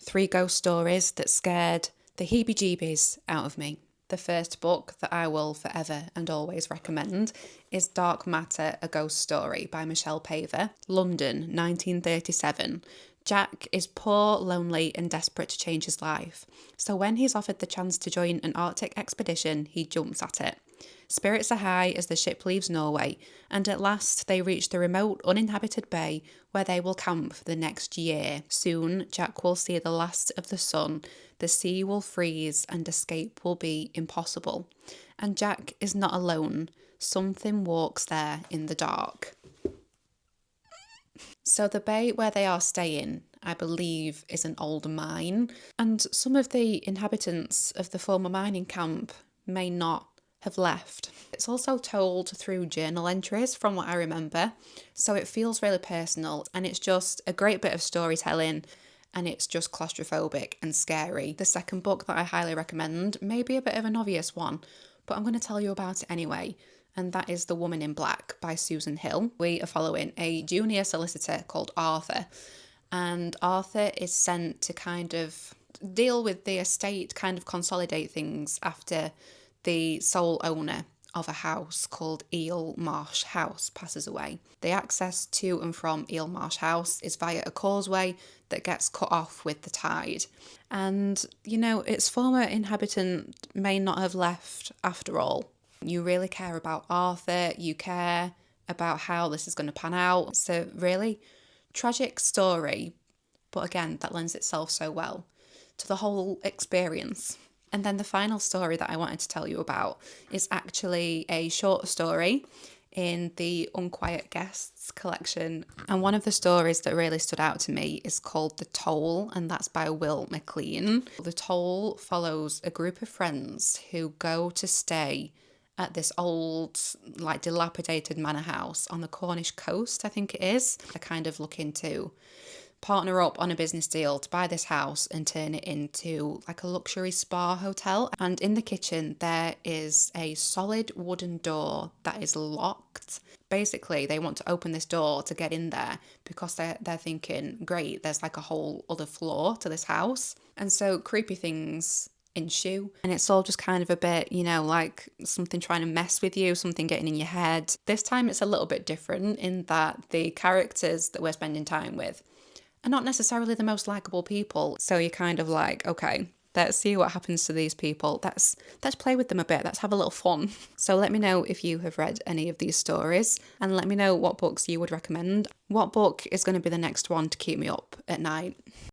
3 ghost stories that scared the heebie-jeebies out of me. The first book that I will forever and always recommend is Dark Matter, A Ghost Story by Michelle Paver, London, 1937. Jack is poor, lonely and desperate to change his life. So when he's offered the chance to join an Arctic expedition, he jumps at it. Spirits are high as the ship leaves Norway, and at last they reach the remote, uninhabited bay where they will camp for the next year. Soon, Jack will see the last of the sun, the sea will freeze, and escape will be impossible. And Jack is not alone. Something walks there in the dark. So the bay where they are staying, I believe, is an old mine, and some of the inhabitants of the former mining camp may not have left. It's also told through journal entries from what I remember, so it feels really personal, and it's just a great bit of storytelling, and it's just claustrophobic and scary. The second book that I highly recommend may be a bit of an obvious one, but I'm going to tell you about it anyway, and that is The Woman in Black by Susan Hill. We are following a junior solicitor called Arthur, and Arthur is sent to kind of deal with the estate, kind of consolidate things after the sole owner of a house called Eel Marsh House passes away. The access to and from Eel Marsh House is via a causeway that gets cut off with the tide. And, you know, its former inhabitant may not have left after all. You really care about Arthur, you care about how this is going to pan out. It's a really tragic story, but again, that lends itself so well to the whole experience. And then the final story that I wanted to tell you about is actually a short story in the Unquiet Guests collection. And one of the stories that really stood out to me is called The Toll, and that's by Will McLean. The Toll follows a group of friends who go to stay at this old, like, dilapidated manor house on the Cornish coast, I think it is. They're kind of looking to partner up on a business deal to buy this house and turn it into like a luxury spa hotel. And in the kitchen there is a solid wooden door that is locked. Basically they want to open this door to get in there because they're thinking, great, there's like a whole other floor to this house. And so creepy things ensue, and it's all just kind of a bit, you know, like something trying to mess with you, something getting in your head. This time it's a little bit different in that the characters that we're spending time with are not necessarily the most likable people. So you're kind of like, okay, let's see what happens to these people. Let's play with them a bit. Let's have a little fun. So let me know if you have read any of these stories, and let me know what books you would recommend. What book is going to be the next one to keep me up at night?